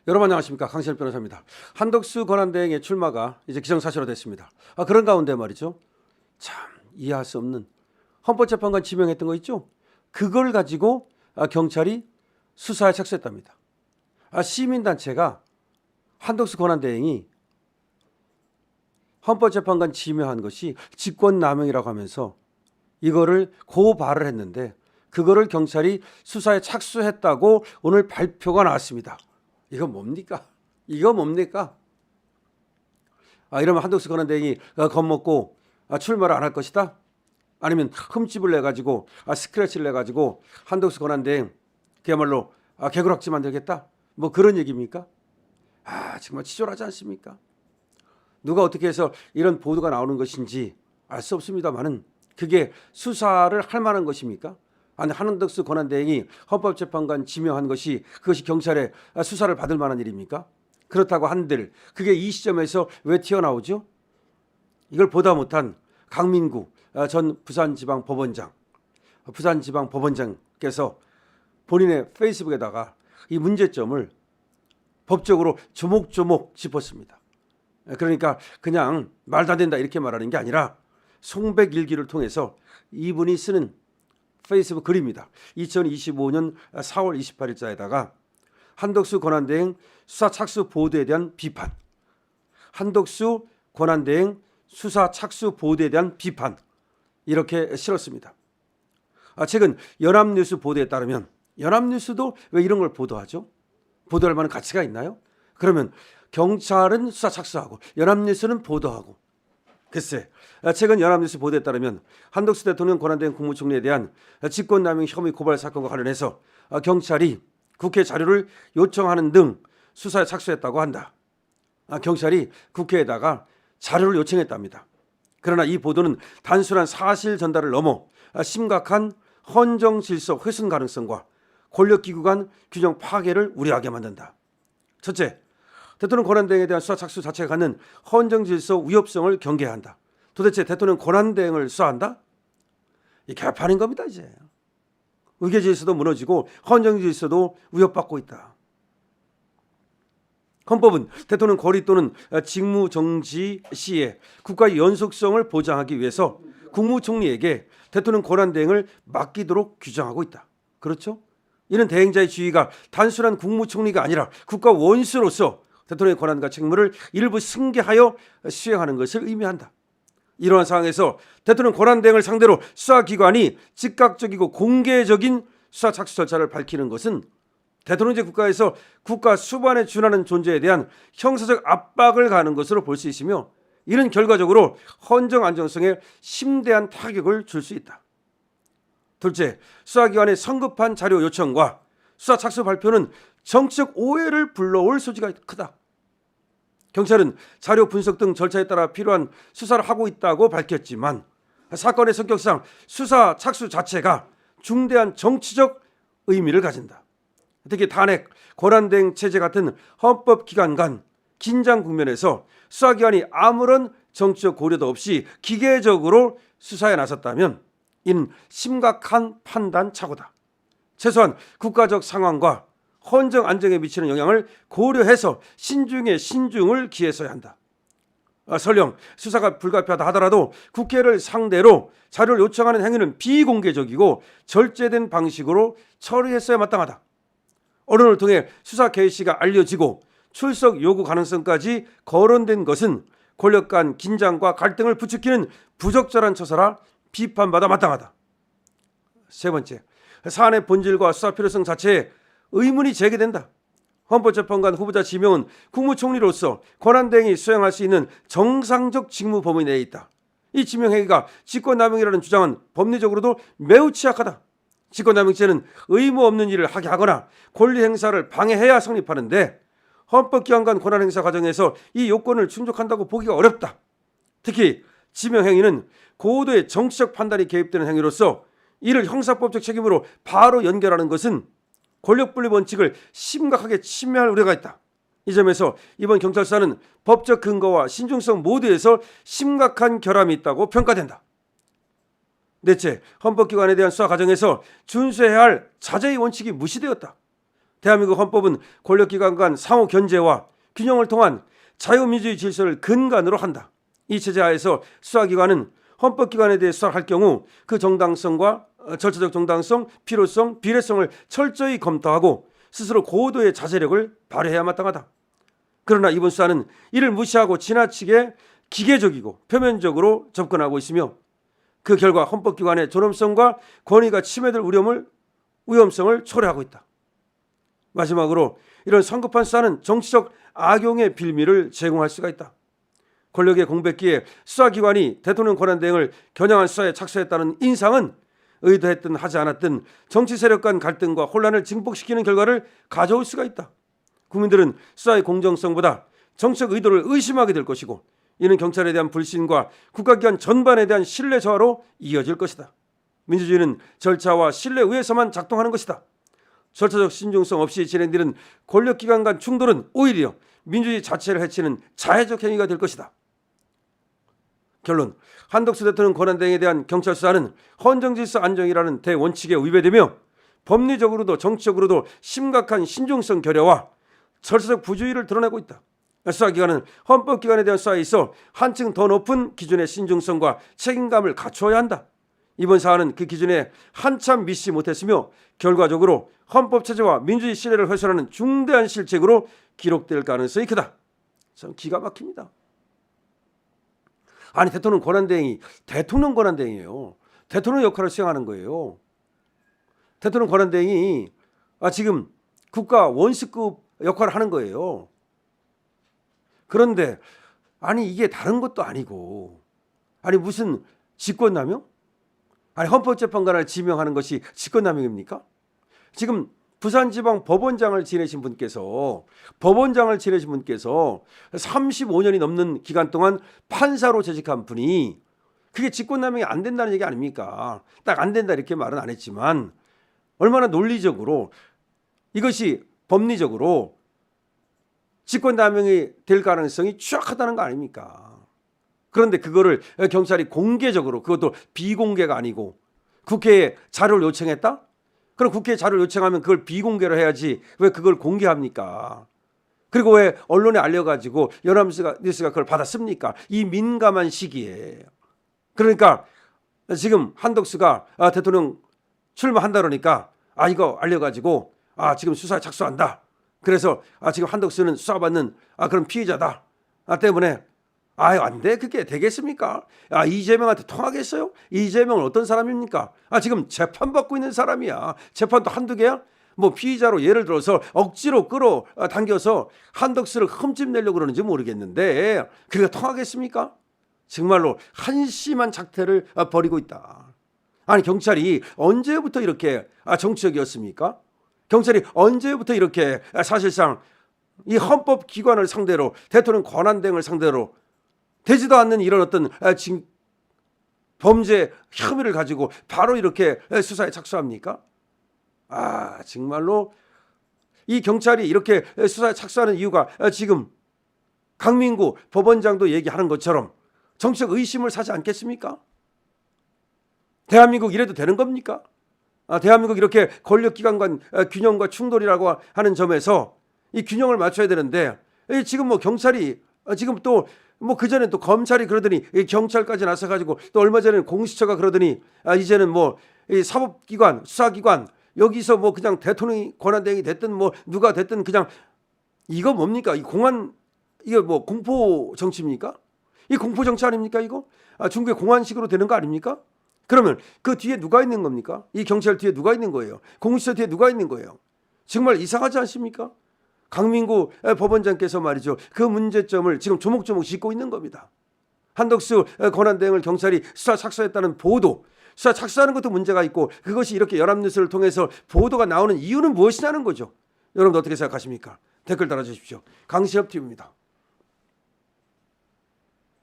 여러분 안녕하십니까, 강신일 변호사입니다. 한덕수 권한대행의 출마가 이제 기정사실화 됐습니다. 그런 가운데 말이죠, 참 이해할 수 없는 헌법재판관 지명했던 거 있죠. 그걸 가지고 경찰이 수사에 착수했답니다. 시민단체가 한덕수 권한대행이 헌법재판관 지명한 것이 직권남용이라고 하면서 이거를 고발을 했는데, 그거를 경찰이 수사에 착수했다고 오늘 발표가 나왔습니다. 이거 뭡니까? 이거 뭡니까? 이러면 한덕수 권한대행이 겁먹고 출마를 안 할 것이다? 아니면 흠집을 내가지고 스크래치를 내가지고 한덕수 권한대행 그야말로 개구락지 만들겠다? 뭐 그런 얘기입니까? 정말 치졸하지 않습니까? 누가 어떻게 해서 이런 보도가 나오는 것인지 알 수 없습니다만은, 그게 수사를 할 만한 것입니까? 아니, 한덕수 권한대행이 헌법재판관 지명한 것이 그것이 경찰의 수사를 받을 만한 일입니까? 그렇다고 한들 그게 이 시점에서 왜 튀어나오죠? 이걸 보다 못한 강민구 전 부산지방법원장께서 본인의 페이스북에다가 이 문제점을 법적으로 조목조목 짚었습니다. 그러니까 그냥 말도 안 된다 이렇게 말하는 게 아니라 송백일기를 통해서 이분이 쓰는 페이스북 글입니다. 2025년 4월 28일자에다가 한덕수 권한대행 수사 착수 보도에 대한 비판, 한덕수 권한대행 수사 착수 보도에 대한 비판, 이렇게 실었습니다. 최근 연합뉴스 보도에 따르면, 연합뉴스도 왜 이런 걸 보도하죠? 보도할 만한 가치가 있나요? 그러면 경찰은 수사 착수하고 연합뉴스는 보도하고. 글쎄, 최근 연합뉴스 보도에 따르면 한덕수 대통령 권한대행 국무총리에 대한 직권남용 혐의 고발 사건과 관련해서 경찰이 국회 자료를 요청하는 등 수사에 착수했다고 한다. 경찰이 국회에다가 자료를 요청했답니다. 그러나 이 보도는 단순한 사실 전달을 넘어 심각한 헌정 질서 훼손 가능성과 권력기구 간 균형 파괴를 우려하게 만든다. 첫째, 대통령 권한대행에 대한 수사 착수 자체가 갖는 헌정 질서 위협성을 경계한다. 도대체 대통령 권한대행을 수사한다? 이 개판인 겁니다. 이제 의회 질서도 무너지고 헌정 질서도 위협받고 있다. 헌법은 대통령 거리 또는 직무 정지 시에 국가의 연속성을 보장하기 위해서 국무총리에게 대통령 권한대행을 맡기도록 규정하고 있다. 그렇죠? 이는 대행자의 지위가 단순한 국무총리가 아니라 국가 원수로서 대통령의 권한과 책무를 일부 승계하여 수행하는 것을 의미한다. 이러한 상황에서 대통령 권한대행을 상대로 수사기관이 즉각적이고 공개적인 수사 착수 절차를 밝히는 것은 대통령제 국가에서 국가 수반에 준하는 존재에 대한 형사적 압박을 가하는 것으로 볼 수 있으며, 이는 결과적으로 헌정 안정성에 심대한 타격을 줄 수 있다. 둘째, 수사기관의 성급한 자료 요청과 수사 착수 발표는 정치적 오해를 불러올 소지가 크다. 경찰은 자료 분석 등 절차에 따라 필요한 수사를 하고 있다고 밝혔지만, 사건의 성격상 수사 착수 자체가 중대한 정치적 의미를 가진다. 특히 탄핵, 권한대행 체제 같은 헌법기관 간 긴장 국면에서 수사기관이 아무런 정치적 고려도 없이 기계적으로 수사에 나섰다면 이는 심각한 판단 착오다. 최소한 국가적 상황과 헌정 안정에 미치는 영향을 고려해서 신중에 신중을 기했어야 한다. 설령 수사가 불가피하다 하더라도 국회를 상대로 자료를 요청하는 행위는 비공개적이고 절제된 방식으로 처리했어야 마땅하다. 언론을 통해 수사 개시가 알려지고 출석 요구 가능성까지 거론된 것은 권력 간 긴장과 갈등을 부추기는 부적절한 처사라 비판받아 마땅하다. 세 번째, 사안의 본질과 수사 필요성 자체에 의문이 제기된다. 헌법재판관 후보자 지명은 국무총리로서 권한대행이 수행할 수 있는 정상적 직무 범위 내에 있다. 이 지명행위가 직권남용이라는 주장은 법리적으로도 매우 취약하다. 직권남용죄는 의무 없는 일을 하게 하거나 권리 행사를 방해해야 성립하는데, 헌법기관 간 권한 행사 과정에서 이 요건을 충족한다고 보기가 어렵다. 특히 지명행위는 고도의 정치적 판단이 개입되는 행위로서 이를 형사법적 책임으로 바로 연결하는 것은 권력분립 원칙을 심각하게 침해할 우려가 있다. 이 점에서 이번 경찰 수사는 법적 근거와 신중성 모두에서 심각한 결함이 있다고 평가된다. 넷째, 헌법기관에 대한 수사 과정에서 준수해야 할 자제의 원칙이 무시되었다. 대한민국 헌법은 권력기관 간 상호 견제와 균형을 통한 자유민주주의 질서를 근간으로 한다. 이 체제 하에서 수사기관은 헌법기관에 대해 수사할 경우 그 정당성과 절차적 정당성, 필요성, 비례성을 철저히 검토하고 스스로 고도의 자제력을 발휘해야 마땅하다. 그러나 이번 수사는 이를 무시하고 지나치게 기계적이고 표면적으로 접근하고 있으며 그 결과 헌법기관의 존엄성과 권위가 침해될 위험성을 초래하고 있다. 마지막으로 이런 성급한 수사는 정치적 악용의 빌미를 제공할 수가 있다. 권력의 공백기에 수사기관이 대통령 권한대행을 겨냥한 수사에 착수했다는 인상은 의도했든 하지 않았든 정치 세력 간 갈등과 혼란을 증폭시키는 결과를 가져올 수가 있다. 국민들은 수사의 공정성보다 정치적 의도를 의심하게 될 것이고 이는 경찰에 대한 불신과 국가기관 전반에 대한 신뢰 저하로 이어질 것이다. 민주주의는 절차와 신뢰 의해서만 작동하는 것이다. 절차적 신중성 없이 진행되는 권력기관 간 충돌은 오히려 민주주의 자체를 해치는 자해적 행위가 될 것이다. 결론, 한덕수 대통령 권한대행에 대한 경찰 수사는 헌정질서 안정이라는 대원칙에 위배되며 법리적으로도 정치적으로도 심각한 신중성 결여와 절차적 부주의를 드러내고 있다. 수사기관은 헌법기관에 대한 수사에 있어 한층 더 높은 기준의 신중성과 책임감을 갖추어야 한다. 이번 사안은 그 기준에 한참 미치 못했으며 결과적으로 헌법체제와 민주주의 신뢰를 훼손하는 중대한 실책으로 기록될 가능성이 크다. 참 기가 막힙니다. 아니 대통령 권한대행이 대통령 권한대행이에요. 대통령 역할을 수행하는 거예요. 대통령 권한대행이 지금 국가 원수급 역할을 하는 거예요. 그런데 아니 이게 다른 것도 아니고 아니 무슨 직권남용? 아니 헌법재판관을 지명하는 것이 직권남용입니까? 지금 부산지방법원장을 지내신 분께서 35년이 넘는 기간 동안 판사로 재직한 분이 그게 직권남용이 안 된다는 얘기 아닙니까? 딱 안 된다 이렇게 말은 안 했지만 얼마나 논리적으로 이것이 법리적으로 직권남용이 될 가능성이 취약하다는 거 아닙니까? 그런데 그거를 경찰이 공개적으로 그것도 비공개가 아니고 국회에 자료를 요청했다? 그럼 국회에 자료를 요청하면 그걸 비공개로 해야지 왜 그걸 공개합니까? 그리고 왜 언론에 알려가지고 연합뉴스가 그걸 받았습니까? 이 민감한 시기에. 그러니까 지금 한덕수가 대통령 출마한다 그러니까 이거 알려가지고 지금 수사에 착수한다. 그래서 지금 한덕수는 수사받는 그런 피의자다. 때문에 안 돼. 그게 되겠습니까? 이재명한테 통하겠어요? 이재명은 어떤 사람입니까? 지금 재판받고 있는 사람이야. 재판도 한두 개야? 뭐 피의자로 예를 들어서 억지로 끌어당겨서 한덕수를 흠집내려고 그러는지 모르겠는데 그게 통하겠습니까? 정말로 한심한 작태를 벌이고 있다. 아니 경찰이 언제부터 이렇게 정치적이었습니까? 경찰이 언제부터 이렇게 사실상 이 헌법기관을 상대로 대통령 권한대행을 상대로 되지도 않는 이런 어떤 범죄 혐의를 가지고 바로 이렇게 수사에 착수합니까? 정말로 이 경찰이 이렇게 수사에 착수하는 이유가 지금 강민구 법원장도 얘기하는 것처럼 정치적 의심을 사지 않겠습니까? 대한민국 이래도 되는 겁니까? 대한민국 이렇게 권력기관 간 균형과 충돌이라고 하는 점에서 이 균형을 맞춰야 되는데 지금 뭐 경찰이 지금 또 뭐 그전에 또 검찰이 그러더니 경찰까지 나서가지고 또 얼마 전에는 공수처가 그러더니 이제는 뭐 이 사법기관 수사기관 여기서 뭐 그냥 대통령이 권한대행이 됐든 뭐 누가 됐든 그냥 이거 뭡니까? 이 이거 뭐 공포 정치입니까? 이 공포 정치 아닙니까 이거? 중국의 공안식으로 되는 거 아닙니까? 그러면 그 뒤에 누가 있는 겁니까? 이 경찰 뒤에 누가 있는 거예요? 공수처 뒤에 누가 있는 거예요? 정말 이상하지 않습니까? 강민구 법원장께서 말이죠. 그 문제점을 지금 조목조목 짚고 있는 겁니다. 한덕수 권한대행을 경찰이 수사 착수했다는 보도, 수사 착수하는 것도 문제가 있고 그것이 이렇게 연합뉴스를 통해서 보도가 나오는 이유는 무엇이냐는 거죠. 여러분 어떻게 생각하십니까? 댓글 달아주십시오. 강신업 TV입니다.